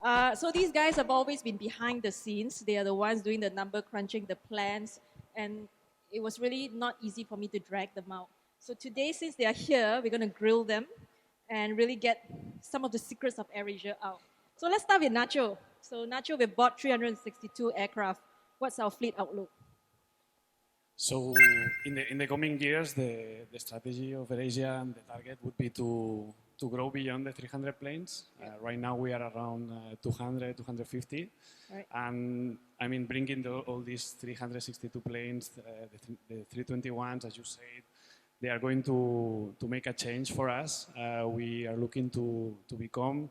So these guys have always been behind the scenes. They are the ones doing the number crunching, the plans, and it was really not easy for me to drag them out. So today, since they are here, we're going to grill them and really get some of the secrets of AirAsia out. So let's start with Nacho. So Nacho, we bought 362 aircraft. What's our fleet outlook? So in the coming years, the strategy of AirAsia and the target would be to grow beyond the 300 planes. Right now we are around 200, 250. Right. And I mean, bringing all these 362 planes, the 321s, as you said, they are going to make a change for us. We are looking to become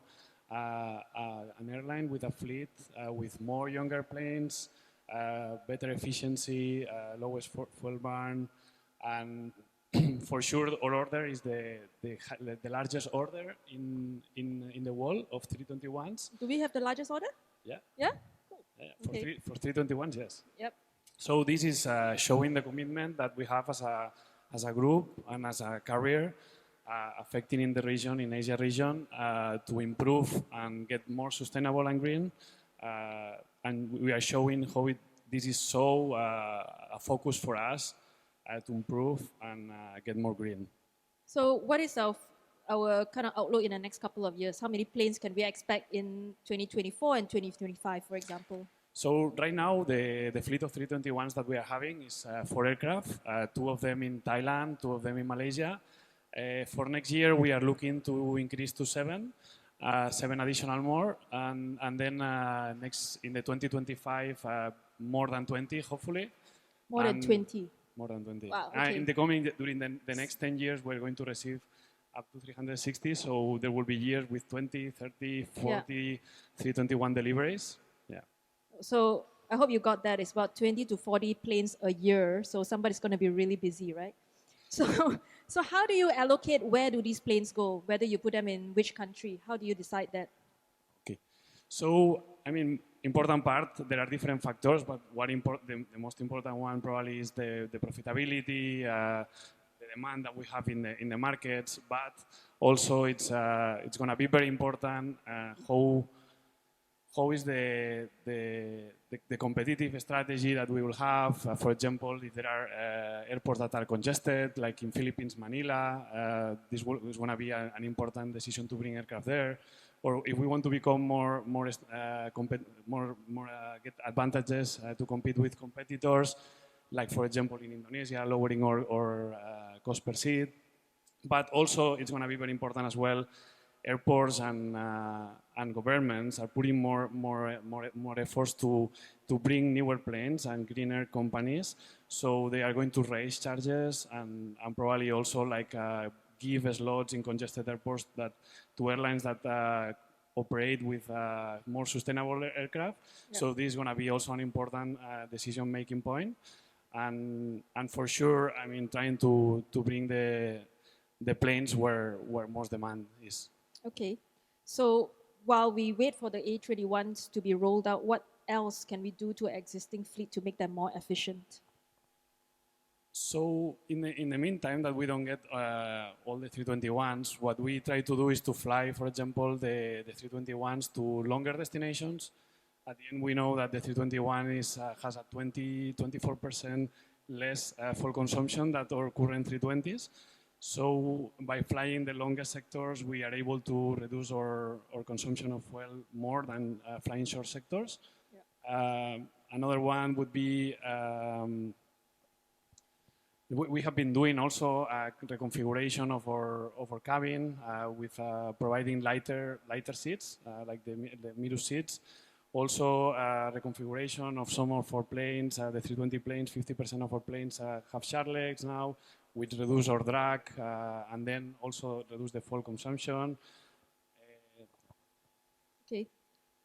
an airline with a fleet with more younger planes, better efficiency, lowest fuel burn, and for sure our order is the largest order in the world of 321s. Do we have the largest order? Yeah. Yeah? Yeah, Okay. for 321s, yes. Yep. So this is showing the commitment that we have as a group and as a carrier affecting in the region, in Asia region, to improve and get more sustainable and green. And we are showing how this is so a focus for us to improve and get more green. So what is our kind of outlook in the next couple of years? How many planes can we expect in 2024 and 2025, for example? So right now, the fleet of 321s that we are having is 4 aircraft, 2 of them in Thailand, 2 of them in Malaysia. For next year, we are looking to increase to 7, 7 additional more, and then next in the 2025, more than 20, hopefully. More than 20. More than 20. Wow, okay. In the during the next 10 years, we're going to receive up to 360. So there will be years with 20, 30, 40, 321 deliveries. Yeah. So I hope you got that. It's about 20 to 40 planes a year. So somebody's going to be really busy, right? So how do you allocate where do these planes go? Whether you put them in which country? How do you decide that? Okay. So, I mean, important part, there are different factors, but the most important one probably is the profitability, the demand that we have in the markets, but also it's going to be very important how is the competitive strategy that we will have. For example, if there are airports that are congested, like in Philippines, Manila, this is going to be an important decision to bring aircraft there. Or if we want to become get advantages to compete with competitors, like for example in Indonesia, lowering our cost per seat. But also it's going to be very important as well. Airports and governments are putting more efforts to bring newer planes and greener companies. So they are going to raise charges and probably also like give slots in congested airports to airlines that operate with more sustainable aircraft. Yep. So this is going to be also an important decision-making point. And for sure, I mean, trying to bring the planes where most demand is. Okay. So while we wait for the A321s to be rolled out, what else can we do to existing fleet to make them more efficient? So in the meantime that we don't get all the 321s, what we try to do is to fly, for example, the 321s to longer destinations. At the end, we know that the 321 has a 24% less fuel consumption than our current 320s. So by flying the longest sectors, we are able to reduce our consumption of fuel more than flying short sectors. Yeah. Another one would be we have been doing also a reconfiguration of our cabin with providing lighter seats, like the middle seats. Also, reconfiguration of some of our planes, the 320 planes, 50% of our planes have shared legs now, which reduce our drag and then also reduce the fuel consumption. Okay.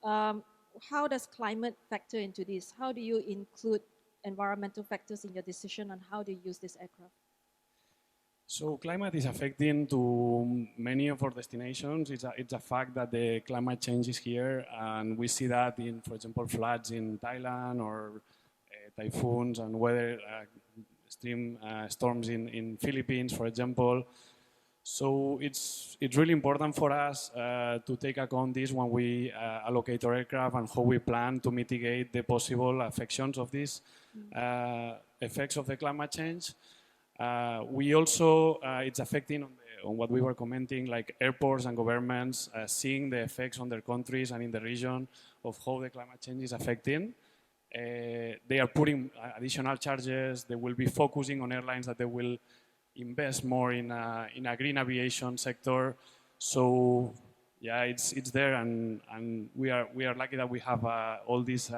How does climate factor into this? How do you include environmental factors in your decision on how to use this aircraft? So climate is affecting to many of our destinations. It's a fact that the climate change is here, and we see that in, for example, floods in Thailand or typhoons and weather extreme storms in Philippines, for example. So it's really important for us to take account this when we allocate our aircraft and how we plan to mitigate the possible affections of these effects of the climate change. We also, it's affecting on what we were commenting, like airports and governments seeing the effects on their countries and in the region of how the climate change is affecting. They are putting additional charges. They will be focusing on airlines that they will invest more in a green aviation sector. So yeah, it's there, and we are lucky that we have all these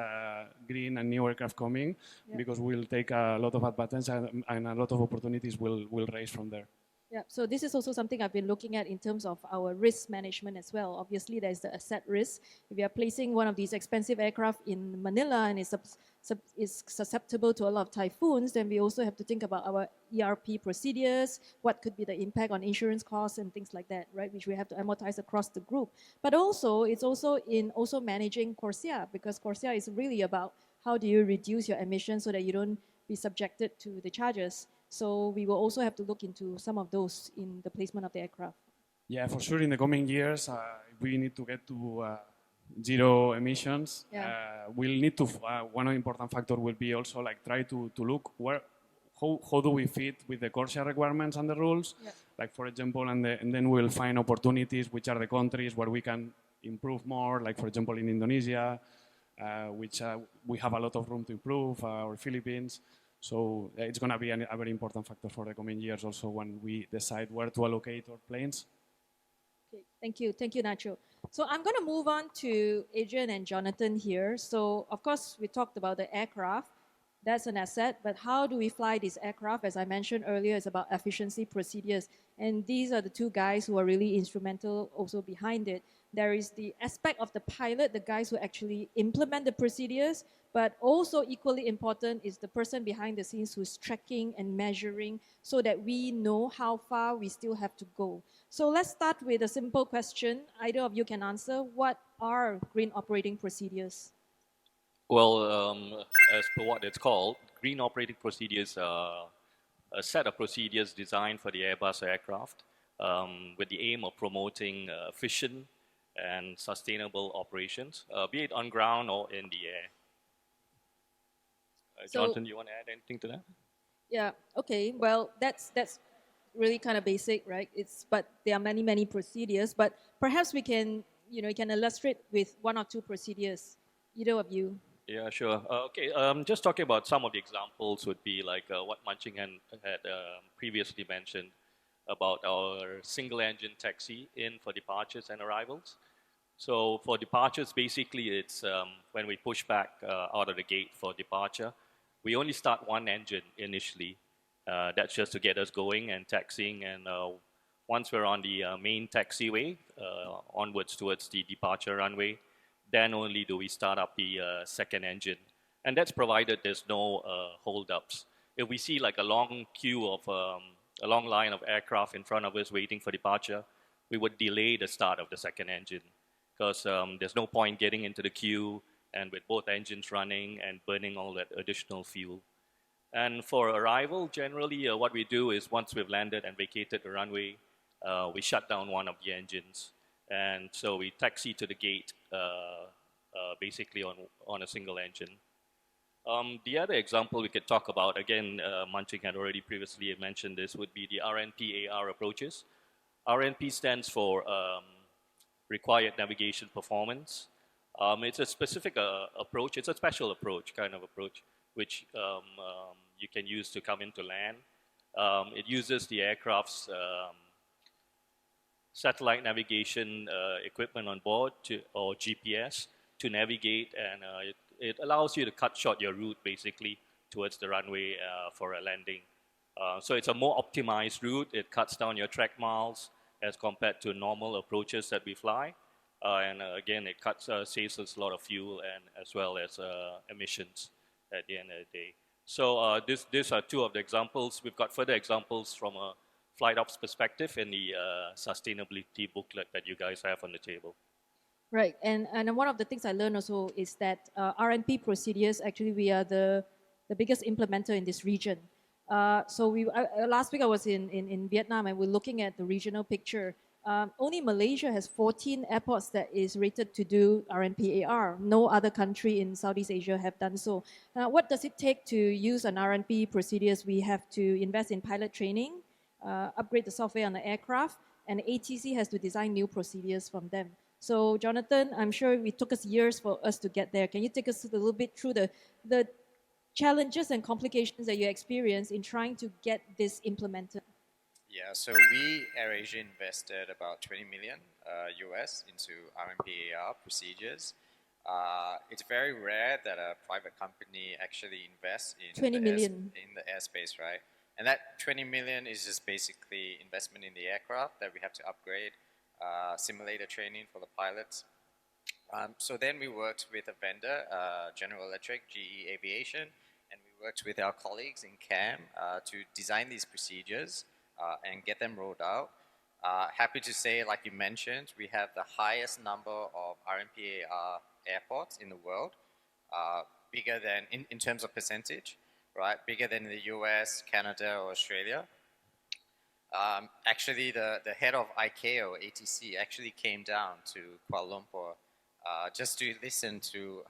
green and new aircraft coming, because we'll take a lot of advantage and a lot of opportunities will raise from there. Yeah, so this is also something I've been looking at in terms of our risk management as well. Obviously, there's the asset risk. If you are placing one of these expensive aircraft in Manila and is susceptible to a lot of typhoons, then we also have to think about our ERP procedures, what could be the impact on insurance costs and things like that, right, which we have to amortize across the group. But also, it's also in managing CORSIA, because CORSIA is really about how do you reduce your emissions so that you don't be subjected to the charges. So we will also have to look into some of those in the placement of the aircraft. Yeah, for sure. In the coming years, we need to get to zero emissions. We'll need to. One important factor will be also like try to look how do we fit with the CORSIA requirements and the rules. Like for example, and then we'll find opportunities, which are the countries where we can improve more. Like for example, in Indonesia, which we have a lot of room to improve, or Philippines. So it's going to be a very important factor for the coming years also when we decide where to allocate our planes. Okay, thank you, Nacho. So I'm going to move on to Adrian and Jonathan here. So of course, we talked about the aircraft. That's an asset, but how do we fly this aircraft? As I mentioned earlier, it's about efficiency procedures. And these are the two guys who are really instrumental also behind it. There is the aspect of the pilot, the guys who actually implement the procedures, but also equally important is the person behind the scenes who's tracking and measuring so that we know how far we still have to go. So let's start with a simple question. Either of you can answer. What are green operating procedures? Well, as per what it's called, green operating procedures are a set of procedures designed for the Airbus aircraft with the aim of promoting efficient and sustainable operations, be it on ground or in the air. Jonathan, you want to add anything to that? Yeah, okay. Well, that's really kind of basic, right? But there are many procedures, but perhaps we can, you can illustrate with one or two procedures, either of you. Yeah, sure. Okay, just talking about some of the examples would be like what Munching had previously mentioned about our single engine taxi in for departures and arrivals. So for departures, basically it's when we push back out of the gate for departure, we only start one engine initially. That's just to get us going and taxiing. And once we're on the main taxiway, onwards towards the departure runway, then only do we start up the second engine. And that's provided there's no hold-ups. If we see like a long queue of, a long line of aircraft in front of us waiting for departure, we would delay the start of the second engine because there's no point getting into the queue and with both engines running and burning all that additional fuel. And for arrival, generally what we do is once we've landed and vacated the runway, we shut down one of the engines. And so we taxi to the gate basically on a single engine. The other example we could talk about, again, Munching had already previously mentioned this, would be the RNP-AR approaches. RNP stands for Required Navigation Performance. It's a specific approach, it's a special approach, kind of approach, which you can use to come into land. It uses the aircraft's satellite navigation equipment on board or GPS to navigate, and it allows you to cut short your route basically towards the runway for a landing. So it's a more optimized route. It cuts down your track miles as compared to normal approaches that we fly. And again, it saves us a lot of fuel and as well as emissions at the end of the day. So these are two of the examples. We've got further examples from a flight ops perspective in the sustainability booklet that you guys have on the table. Right, and one of the things I learned also is that RNP procedures, actually we are the biggest implementer in this region. Last week I was in Vietnam and we're looking at the regional picture. Only Malaysia has 14 airports that is rated to do RNPAR. No other country in Southeast Asia have done so. What does it take to use an RNP procedures? We have to invest in pilot training, upgrade the software on the aircraft, and ATC has to design new procedures from them. So Jonathan, I'm sure it took us years for us to get there. Can you take us a little bit through the challenges and complications that you experience in trying to get this implemented? Yeah, so we, AirAsia, invested about 20 million US into RMPAR procedures. It's very rare that a private company actually invests in 20 million. In the airspace, right? And that 20 million is just basically investment in the aircraft that we have to upgrade, simulator training for the pilots. So then we worked with a vendor, General Electric, GE Aviation, and we worked with our colleagues in CAM to design these procedures and get them rolled out. Happy to say, like you mentioned, we have the highest number of RMPAR airports in the world, bigger than, in terms of percentage, right? Bigger than the US, Canada, or Australia. Actually, the head of ICAO, ATC, actually came down to Kuala Lumpur just to listen to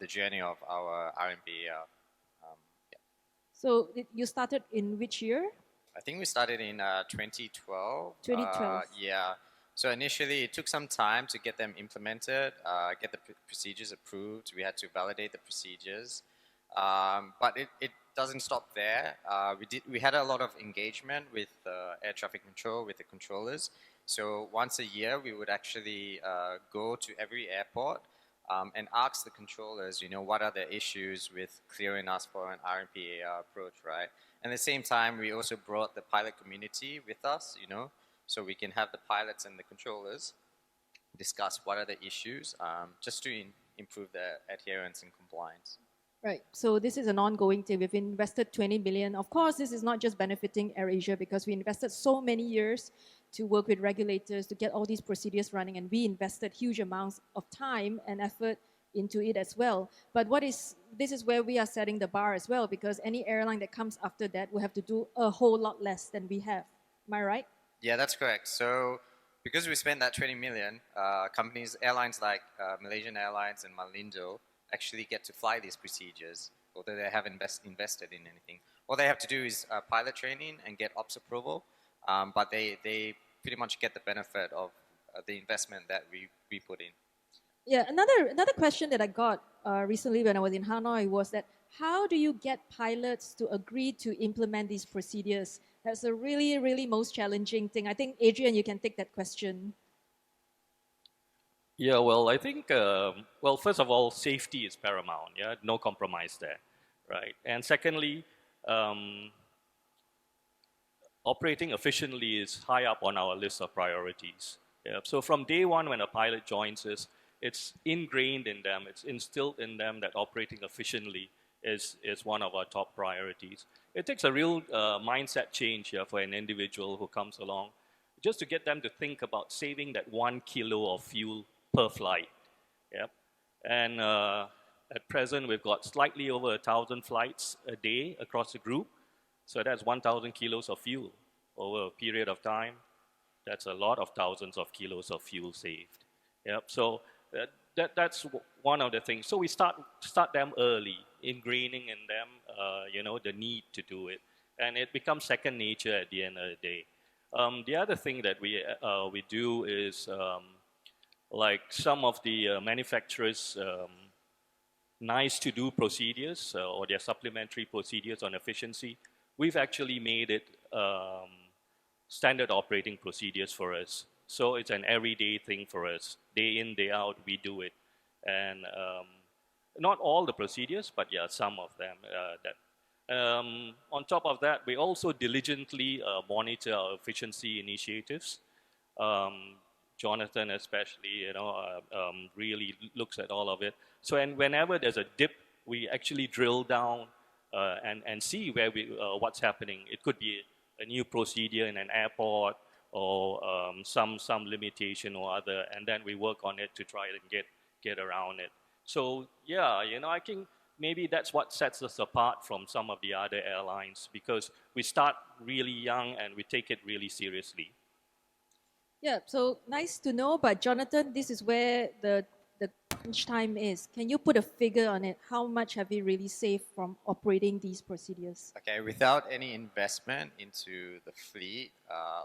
the journey of our RMPAR. Yeah. So you started in which year? I think we started in 2012. 2012. Yeah. So initially, it took some time to get them implemented, get the procedures approved. We had to validate the procedures. But it doesn't stop there. We had a lot of engagement with air traffic control, with the controllers. So once a year, we would actually go to every airport and ask the controllers, what are the issues with clearing us for an RMPAR approach, right? And at the same time, we also brought the pilot community with us, so we can have the pilots and the controllers discuss what are the issues, just to improve the adherence and compliance. Right. So this is an ongoing thing. We've invested 20 million. Of course, this is not just benefiting AirAsia because we invested so many years to work with regulators to get all these procedures running, and we invested huge amounts of time and effort into it as well. But this is where we are setting the bar as well, because any airline that comes after that will have to do a whole lot less than we have. Am I right? Yeah, that's correct. So because we spent that 20 million, airlines like Malaysian Airlines and Malindo actually get to fly these procedures, although they haven't invested in anything. All they have to do is pilot training and get ops approval, but they pretty much get the benefit of the investment that we put in. Yeah, another question that I got recently when I was in Hanoi was that how do you get pilots to agree to implement these procedures? That's a really, really most challenging thing. I think, Adrian, you can take that question. Yeah, well, I think, first of all, safety is paramount, yeah, no compromise there, right? And secondly, operating efficiently is high up on our list of priorities. Yeah? So from day one when a pilot joins us, it's ingrained in them, it's instilled in them that operating efficiently is one of our top priorities. It takes a real mindset change here for an individual who comes along, just to get them to think about saving that 1 kilo of fuel per flight. Yep. And at present, we've got slightly over 1,000 flights a day across the group. So that's 1,000 kilos of fuel over a period of time. That's a lot of thousands of kilos of fuel saved. Yep. So that's one of the things. So we start them early, ingraining in them, the need to do it, and it becomes second nature at the end of the day. The other thing that we do is like some of the manufacturers' nice to do procedures or their supplementary procedures on efficiency. We've actually made it standard operating procedures for us. So it's an everyday thing for us. Day in, day out, we do it. And not all the procedures, but yeah, some of them. On top of that, we also diligently monitor our efficiency initiatives. Jonathan especially, really looks at all of it. So and whenever there's a dip, we actually drill down and see what's happening. It could be a new procedure in an airport, or some limitation or other, and then we work on it to try and get around it. So yeah, I think maybe that's what sets us apart from some of the other airlines, because we start really young and we take it really seriously. Yeah, so nice to know. But Jonathan, this is where the crunch time is. Can you put a figure on it? How much have you really saved from operating these procedures? Okay, without any investment into the fleet,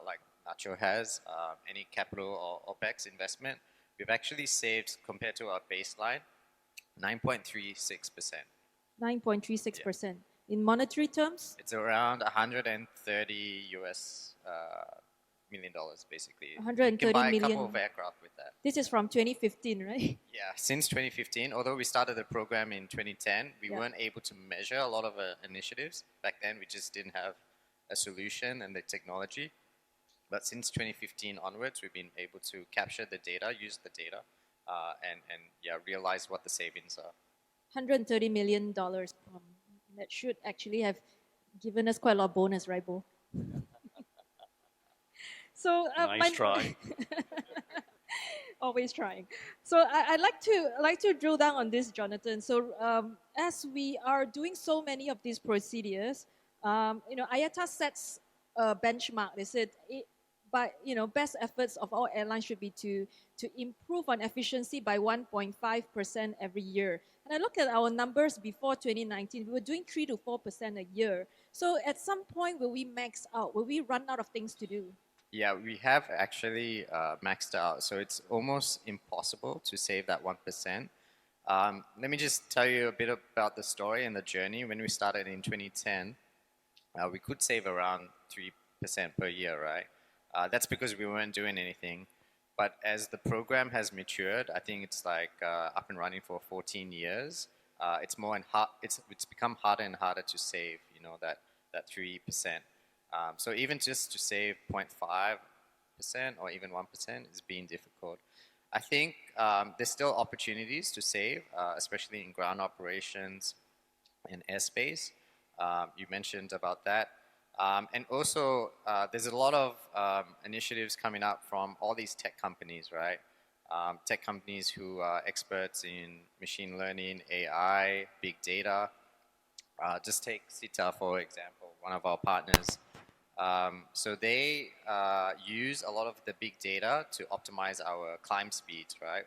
like Nacho has, any capital or OPEX investment, we've actually saved, compared to our baseline, 9.36%. 9.36%. In monetary terms? It's around 130 US million dollars, basically. You 130 can buy a million. couple of aircraft with that. This is from 2015, right? Yeah, since 2015, although we started the program in 2010, we Yeah. weren't able to measure a lot of initiatives. Back then, we just didn't have a solution and the technology. But since 2015 onwards, we've been able to capture the data, use the data, and yeah, realize what the savings are. $130 million. That should actually have given us quite a lot of bonus, right, Bo? So Nice try. Always trying. So I'd like to drill down on this, Jonathan. So as we are doing so many of these procedures, IATA sets a benchmark. They said, best efforts of all airlines should be to improve on efficiency by 1.5% every year. And I look at our numbers before 2019, we were doing 3 to 4% a year. So at some point, will we max out? Will we run out of things to do? Yeah, we have actually maxed out, so it's almost impossible to save that 1%. Let me just tell you a bit about the story and the journey. When we started in 2010, we could save around 3% per year, right? That's because we weren't doing anything. But as the program has matured, I think it's like up and running for 14 years. It's become harder and harder to save, that 3%. So even just to save 0.5% or even 1% is being difficult. I think there's still opportunities to save, especially in ground operations and airspace. You mentioned about that. And also, there's a lot of initiatives coming up from all these tech companies, right? Tech companies who are experts in machine learning, AI, big data. Just take SITA, for example, one of our partners. So they use a lot of the big data to optimize our climb speeds, right,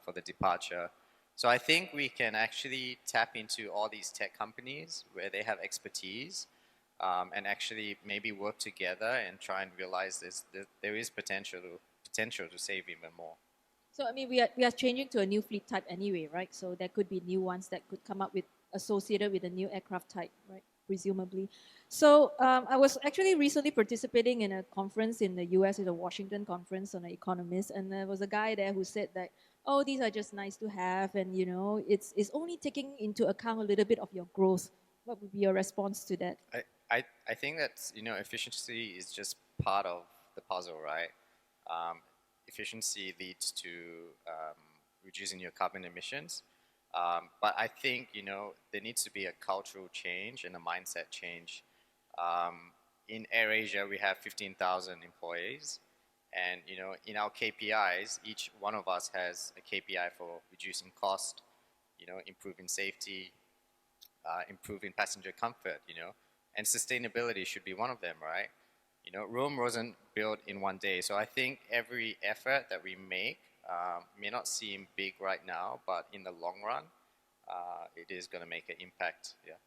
for the departure. So I think we can actually tap into all these tech companies where they have expertise and actually maybe work together and try and realize there is potential to save even more. So I mean, we are changing to a new fleet type anyway, right? So there could be new ones that could come up with associated with a new aircraft type, right? Presumably. So I was actually recently participating in a conference in the US, it's a Washington conference on the economists, and there was a guy there who said that, oh, these are just nice to have, and it's only taking into account a little bit of your growth. What would be your response to that? I think that efficiency is just part of the puzzle, right? Efficiency leads to reducing your carbon emissions. But I think, there needs to be a cultural change and a mindset change. In AirAsia, we have 15,000 employees. And, in our KPIs, each one of us has a KPI for reducing cost, improving safety, improving passenger comfort, and sustainability should be one of them, right? Rome wasn't built in one day. So I think every effort that we make may not seem big right now, but in the long run, it is going to make an impact. Yeah.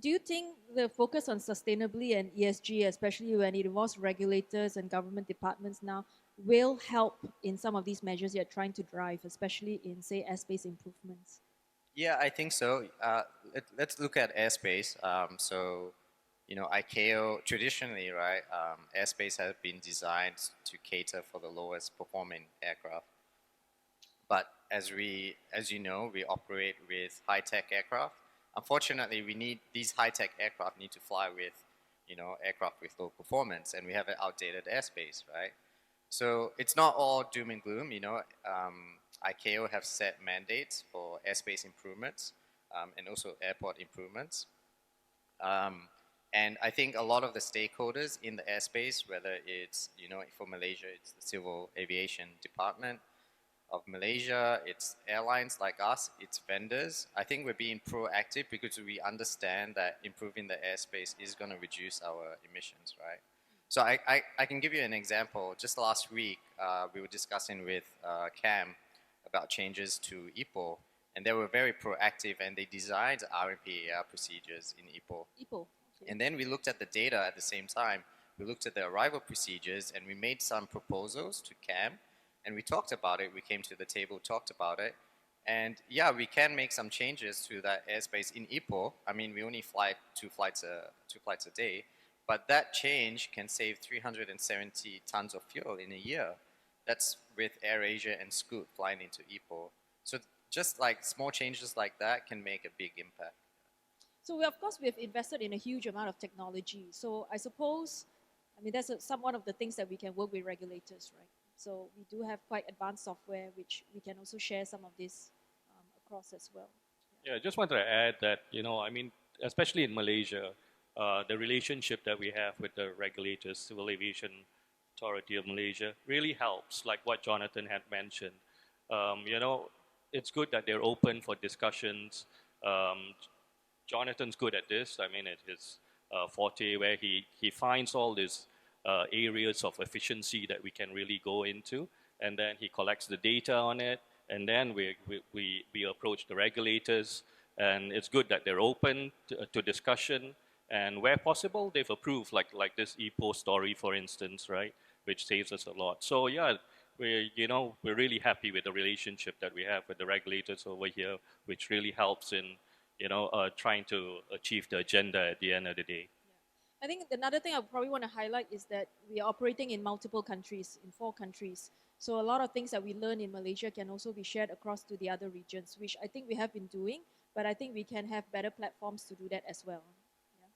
Do you think the focus on sustainability and ESG, especially when it involves regulators and government departments now, will help in some of these measures you're trying to drive, especially in, say, airspace improvements? Yeah, I think so. Let's look at airspace. ICAO traditionally, right, airspace has been designed to cater for the lowest performing aircraft. But as you know, we operate with high-tech aircraft. Unfortunately, these high-tech aircraft need to fly with, aircraft with low performance, and we have an outdated airspace, right? So it's not all doom and gloom. ICAO have set mandates for airspace improvements and also airport improvements. And I think a lot of the stakeholders in the airspace, whether it's, for Malaysia, it's the Civil Aviation Department, of Malaysia, it's airlines like us, it's vendors. I think we're being proactive because we understand that improving the airspace is going to reduce our emissions, right? So I can give you an example. Just last week, we were discussing with CAM about changes to Ipoh, and they were very proactive, and they designed RMPAR procedures in Ipoh. Okay. And then we looked at the data at the same time. We looked at the arrival procedures, and we made some proposals to CAM, and we talked about it. We came to the table, talked about it, and yeah, we can make some changes to that airspace in Ipoh. I mean, we only fly two flights a day, but that change can save 370 tons of fuel in a year. That's with AirAsia and Scoot flying into Ipoh. So just like small changes like that can make a big impact. So of course we have invested in a huge amount of technology. So I suppose, I mean, that's one of the things that we can work with regulators, right? So we do have quite advanced software, which we can also share some of this across as well. Yeah, I just wanted to add that, you know, I mean, especially in Malaysia, the relationship that we have with the regulators, Civil Aviation Authority of Malaysia, really helps, like what Jonathan had mentioned. You know, it's good that they're open for discussions. Jonathan's good at this. I mean, it's his forte where he finds all these areas of efficiency that we can really go into, and then he collects the data on it, and then we approach the regulators, and it's good that they're open to discussion, and where possible, they've approved, like this Ipoh story, for instance, right, which saves us a lot. So yeah, we're really happy with the relationship that we have with the regulators over here, which really helps in trying to achieve the agenda at the end of the day. I think another thing I probably want to highlight is that we are operating in multiple countries, in 4 countries. So a lot of things that we learn in Malaysia can also be shared across to the other regions, which I think we have been doing, but I think we can have better platforms to do that as well. Yeah.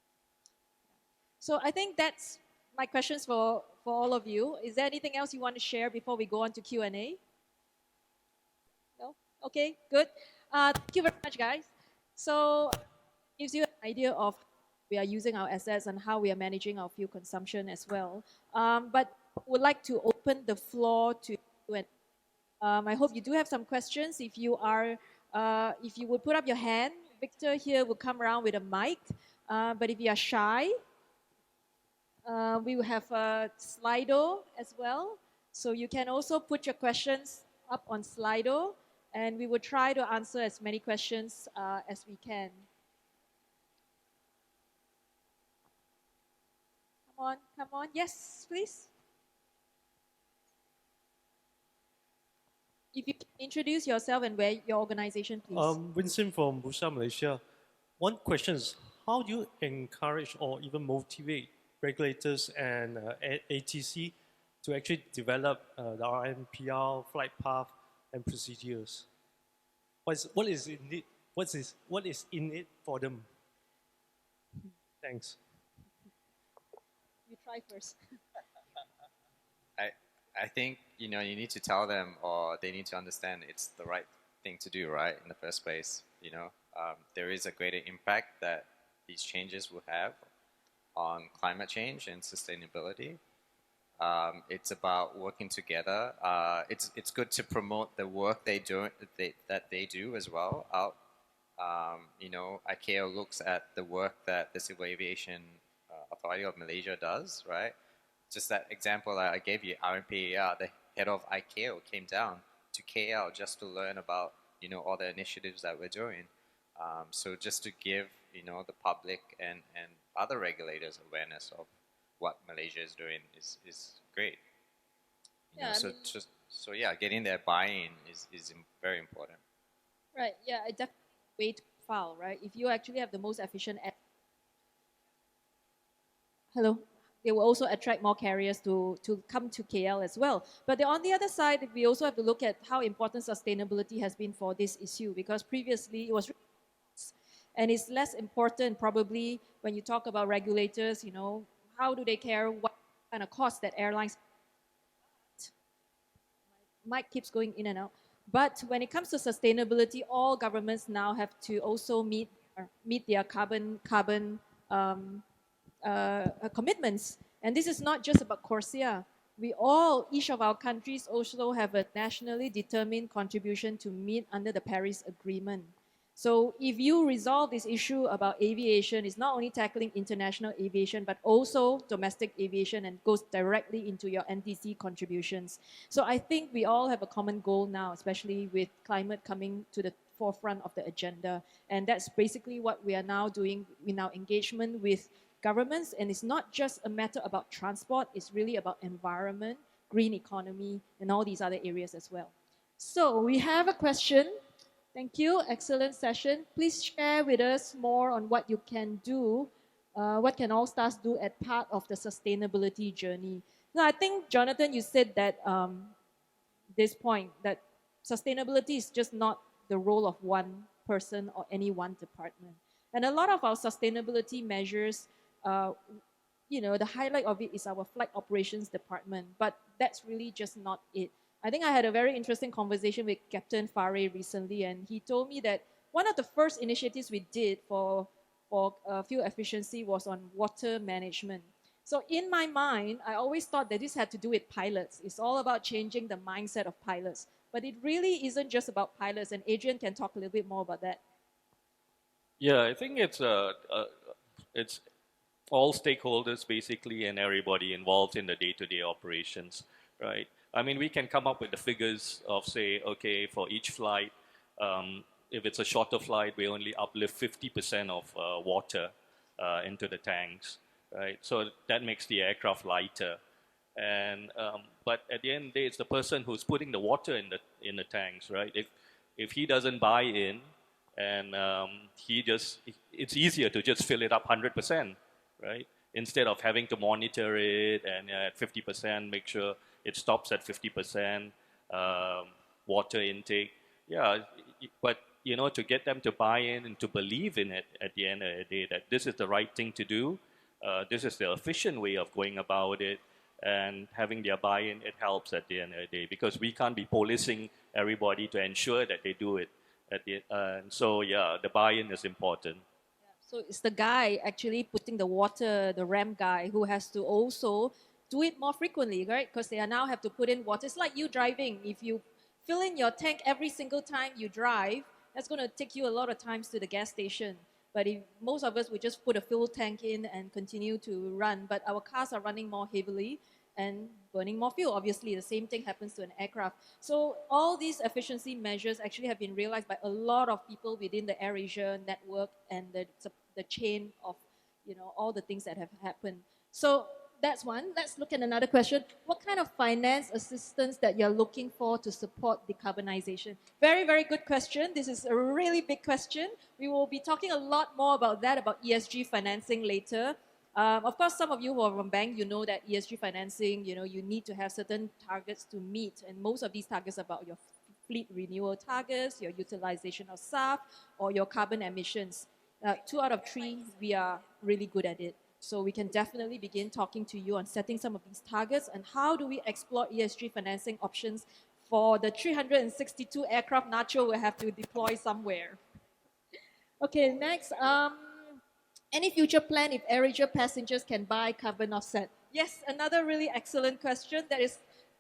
So I think that's my questions for all of you. Is there anything else you want to share before we go on to Q&A? No? Okay, good. Thank you very much, guys. So it gives you an idea of we are using our assets and how we are managing our fuel consumption as well. But would like to open the floor to Q&A. I hope you do have some questions. If you would put up your hand, Victor here will come around with a mic. But if you are shy, we will have a Slido as well. So you can also put your questions up on Slido, and we will try to answer as many questions as we can. Come on. Yes, please. If you can introduce yourself and where your organization, please. Vincent from Bursa, Malaysia. One question is, how do you encourage or even motivate regulators and ATC to actually develop the RMPR flight path and procedures? What is in it for them? Thanks. You try first. I think you need to tell them, or they need to understand it's the right thing to do, right, in the first place. There is a greater impact that these changes will have on climate change and sustainability. It's about working together. It's good to promote the work that they do as well. ICAO looks at the work that the Civil Aviation Authority of Malaysia does, right? Just that example that I gave you, RMPAR, the head of ICAO came down to KL just to learn about all the initiatives that we're doing. So just to give the public and other regulators awareness of what Malaysia is doing is great. Getting their buy-in is very important. Right. Yeah. I definitely weight profile, right? If you actually have the most efficient, they will also attract more carriers to come to KL as well. But on the other side, we also have to look at how important sustainability has been for this issue, because previously it was, and it's less important probably when you talk about regulators, how do they care what kind of cost that airlines. Mic keeps going in and out. But when it comes to sustainability, all governments now have to also meet their carbon commitments. And this is not just about CORSIA. each of our countries also have a nationally determined contribution to meet under the Paris Agreement. So if you resolve this issue about aviation, it's not only tackling international aviation, but also domestic aviation and goes directly into your NTC contributions. So I think we all have a common goal now, especially with climate coming to the forefront of the agenda. And that's basically what we are now doing in our engagement with governments. And it's not just a matter about transport, it's really about environment, green economy, and all these other areas as well. So we have a question. Thank you, excellent session. Please share with us more on what you can do, what can All Stars do at part of the sustainability journey. Now, I think, Jonathan, you said that this point, that sustainability is just not the role of one person or any one department. And a lot of our sustainability measures, the highlight of it is our flight operations department, but that's really just not it. I think I had a very interesting conversation with Captain Fare recently, and he told me that one of the first initiatives we did for fuel efficiency was on water management. So in my mind, I always thought that this had to do with pilots. It's all about changing the mindset of pilots. But it really isn't just about pilots, and Adrian can talk a little bit more about that. Yeah, I think it's all stakeholders basically and everybody involved in the day-to-day operations, right? I mean, we can come up with the figures of, say, okay, for each flight, if it's a shorter flight, we only uplift 50% of water into the tanks, right? So that makes the aircraft lighter. And but at the end of the day, it's the person who's putting the water in the tanks, right? If he doesn't buy in, and it's easier to just fill it up 100%, right? Instead of having to monitor it and at 50%, make sure it stops at 50% water intake. Yeah, but to get them to buy in and to believe in it at the end of the day, that this is the right thing to do, this is the efficient way of going about it, and having their buy-in, it helps at the end of the day, because we can't be policing everybody to ensure that they do it. So yeah, the buy-in is important. So it's the guy actually putting the water, the ramp guy, who has to also do it more frequently, right? Because they now have to put in water. It's like you driving. If you fill in your tank every single time you drive, that's going to take you a lot of times to the gas station. But if most of us would just put a full tank in and continue to run, but our cars are running more heavily and burning more fuel. Obviously, the same thing happens to an aircraft. So all these efficiency measures actually have been realized by a lot of people within the AirAsia network and the chain of all the things that have happened. So that's one. Let's look at another question. What kind of finance assistance that you're looking for to support decarbonization? Very, very good question. This is a really big question. We will be talking a lot more about that, about ESG financing later. Of course, some of you who are from bank, you know that ESG financing, you need to have certain targets to meet. And most of these targets are about your fleet renewal targets, your utilization of SAF, or your carbon emissions. 2 out of 3, we are really good at it. So we can definitely begin talking to you on setting some of these targets and how do we explore ESG financing options for the 362 aircraft Nacho will have to deploy somewhere. Okay, next. Any future plan if AirAsia passengers can buy carbon offset? Yes, another really excellent question. That is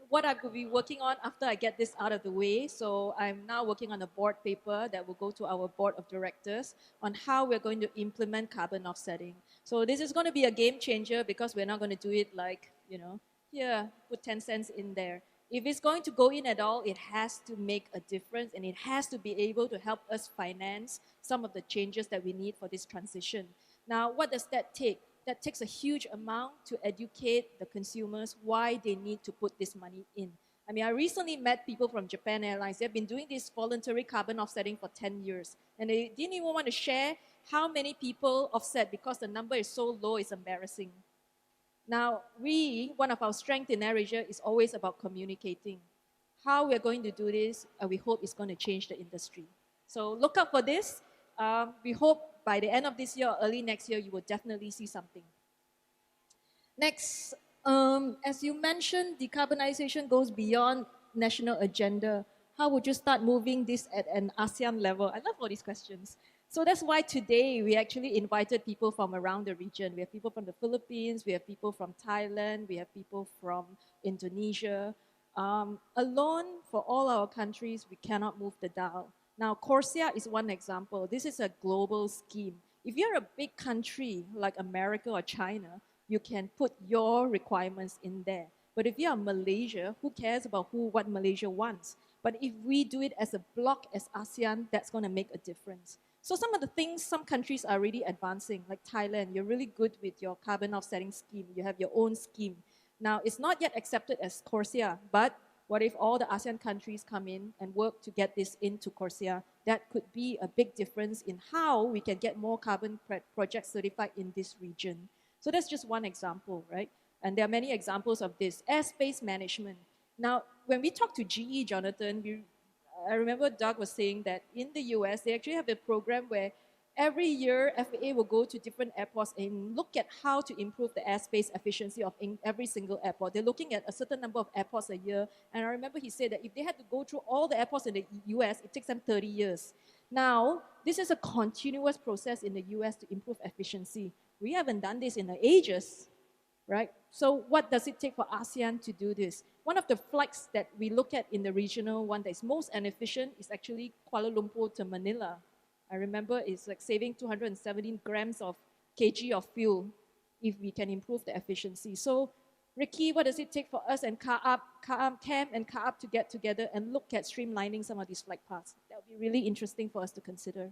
what I could be working on after I get this out of the way. So I'm now working on a board paper that will go to our board of directors on how we're going to implement carbon offsetting. So this is going to be a game changer because we're not going to do it like, here, put 10 cents in there. If it's going to go in at all, it has to make a difference and it has to be able to help us finance some of the changes that we need for this transition. Now, what does that take? That takes a huge amount to educate the consumers why they need to put this money in. I mean, I recently met people from Japan Airlines. They've been doing this voluntary carbon offsetting for 10 years. And they didn't even want to share how many people offset because the number is so low, it's embarrassing. Now, one of our strengths in AirAsia is always about communicating. How we're going to do this, we hope it's going to change the industry. So look out for this. We hope by the end of this year or early next year, you will definitely see something. Next, as you mentioned, decarbonization goes beyond national agenda. How would you start moving this at an ASEAN level? I love all these questions. So that's why today we actually invited people from around the region. We have people from the Philippines, we have people from Thailand, we have people from Indonesia. Alone, for all our countries, we cannot move the dial. Now, Corsia is one example. This is a global scheme. If you're a big country like America or China, you can put your requirements in there. But if you're Malaysia, who cares about what Malaysia wants? But if we do it as a bloc, as ASEAN, that's going to make a difference. So some of the things some countries are really advancing, like Thailand, you're really good with your carbon offsetting scheme. You have your own scheme. Now, it's not yet accepted as Corsia, but what if all the ASEAN countries come in and work to get this into Corsia? That could be a big difference in how we can get more carbon projects certified in this region. So that's just one example, right? And there are many examples of this. Airspace management. Now, when we talk to GE, Jonathan, I remember Doug was saying that in the US, they actually have a program where every year FAA will go to different airports and look at how to improve the airspace efficiency of every single airport. They're looking at a certain number of airports a year. And I remember he said that if they had to go through all the airports in the US, it takes them 30 years. Now, this is a continuous process in the US to improve efficiency. We haven't done this in the ages, right? So what does it take for ASEAN to do this? One of the flights that we look at in the regional one that is most inefficient is actually Kuala Lumpur to Manila. I remember it's like saving 217 grams of kg of fuel if we can improve the efficiency. So Ricky, what does it take for us and CAM and CAAP to get together and look at streamlining some of these flight paths? That would be really interesting for us to consider.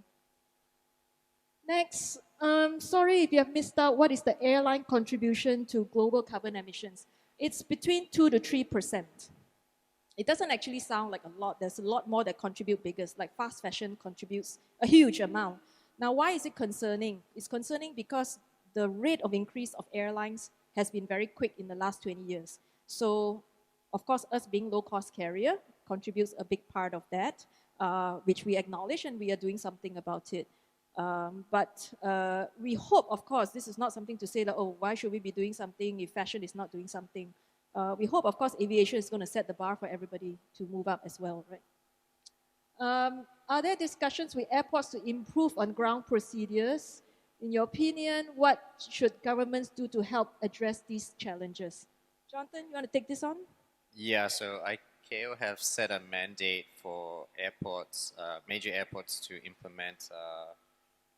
Next, sorry if you have missed out, what is the airline contribution to global carbon emissions? It's between 2 to 3%. It doesn't actually sound like a lot. There's a lot more that contribute bigger, like fast fashion contributes a huge amount. Now, why is it concerning? It's concerning because the rate of increase of airlines has been very quick in the last 20 years. So, of course, us being low-cost carrier contributes a big part of that, which we acknowledge and we are doing something about it. But we hope, of course, this is not something to say that, oh, why should we be doing something if fashion is not doing something? We hope, of course, aviation is going to set the bar for everybody to move up as well, right? Are there discussions with airports to improve on ground procedures? In your opinion, what should governments do to help address these challenges? Jonathan, you want to take this on? Yeah, so ICAO have set a mandate for airports, major airports to implement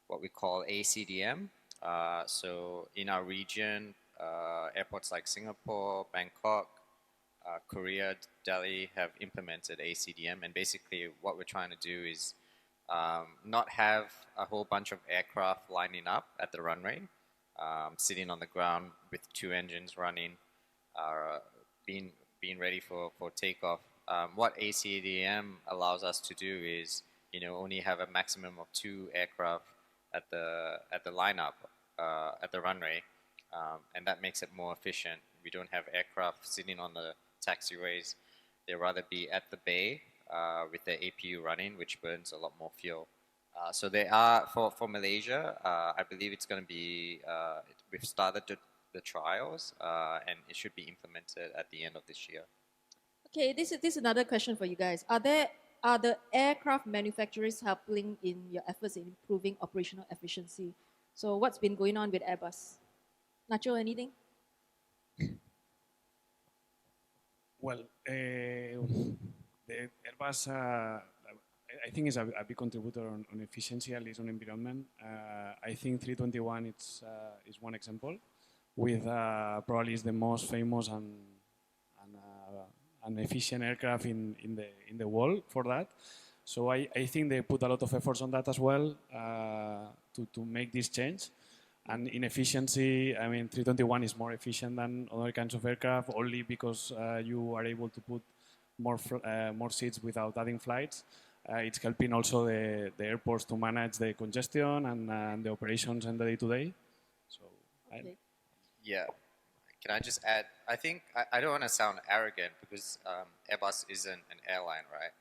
what we call ACDM. So in our region, airports like Singapore, Bangkok, Korea, Delhi have implemented ACDM, and basically what we're trying to do is not have a whole bunch of aircraft lining up at the runway, sitting on the ground with 2 engines running, being ready for takeoff. What ACDM allows us to do is, only have a maximum of 2 aircraft at the lineup at the runway, and that makes it more efficient. We don't have aircraft sitting on the taxiways. They rather be at the bay with the APU running, which burns a lot more fuel. So they are, for Malaysia, I believe it's going to be, we've started the trials, and it should be implemented at the end of this year. Okay, this is another question for you guys. Are the aircraft manufacturers helping in your efforts in improving operational efficiency? So what's been going on with Airbus? Nacho, anything? Well, the Airbus, I think, is a big contributor on efficiency, at least on environment. I think 321 is one example, with probably is the most famous and efficient aircraft in the world for that. So I think they put a lot of efforts on that as well to make this change. And in efficiency, I mean, 321 is more efficient than other kinds of aircraft only because you are able to put more seats without adding flights. It's helping also the airports to manage the congestion and the operations and the day-to-day. So, okay. Yeah. Can I just add? I think I don't want to sound arrogant because Airbus isn't an airline, right?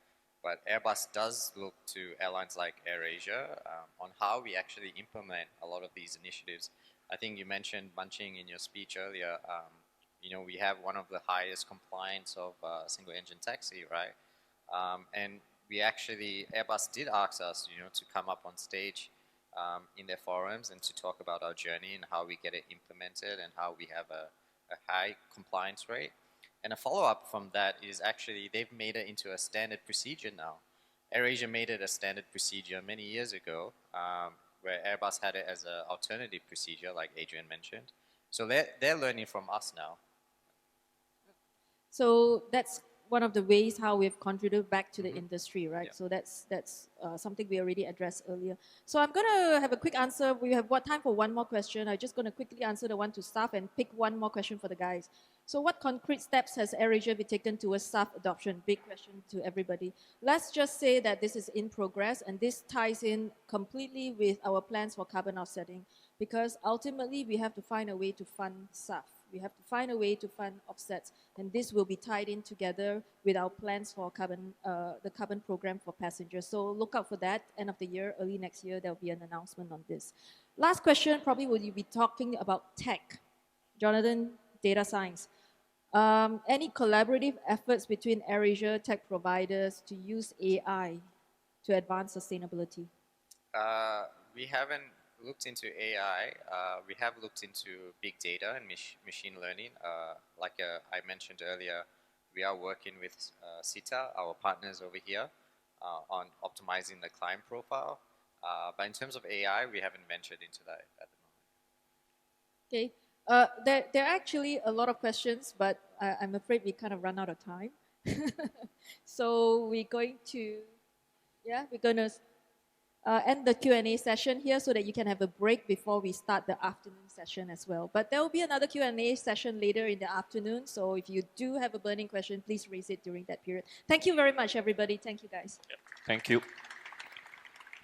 But Airbus does look to airlines like AirAsia on how we actually implement a lot of these initiatives. I think you mentioned Mun Ching in your speech earlier. We have one of the highest compliance of single-engine taxi, right? And we actually, Airbus did ask us, to come up on stage in their forums and to talk about our journey and how we get it implemented and how we have a high compliance rate. And a follow-up from that is actually they've made it into a standard procedure now. AirAsia made it a standard procedure many years ago, where Airbus had it as an alternative procedure, like Adrian mentioned. So they're learning from us now. So that's one of the ways how we've contributed back to the industry, right? Yeah. So that's something we already addressed earlier. So I'm going to have a quick answer. We have time for one more question. I'm just going to quickly answer the one to staff and pick one more question for the guys. So what concrete steps has AirAsia been taken towards staff adoption? Big question to everybody. Let's just say that this is in progress, and this ties in completely with our plans for carbon offsetting, because ultimately we have to find a way to fund SAF. We have to find a way to fund offsets, and this will be tied in together with our plans for the carbon program for passengers. So look out for that. End of the year, early next year, there will be an announcement on this. Last question, probably will you be talking about tech? Jonathan, data science. Any collaborative efforts between AirAsia tech providers to use AI to advance sustainability? We haven't looked into AI. We have looked into big data and machine learning. Like I mentioned earlier, we are working with CITA, our partners over here, on optimizing the client profile. But in terms of AI, we haven't ventured into that at the moment. Okay. There are actually a lot of questions, but I'm afraid we kind of run out of time. So we're going to end the Q&A session here so that you can have a break before we start the afternoon session as well. But there will be another Q&A session later in the afternoon. So if you do have a burning question, please raise it during that period. Thank you very much, everybody. Thank you, guys. Thank you.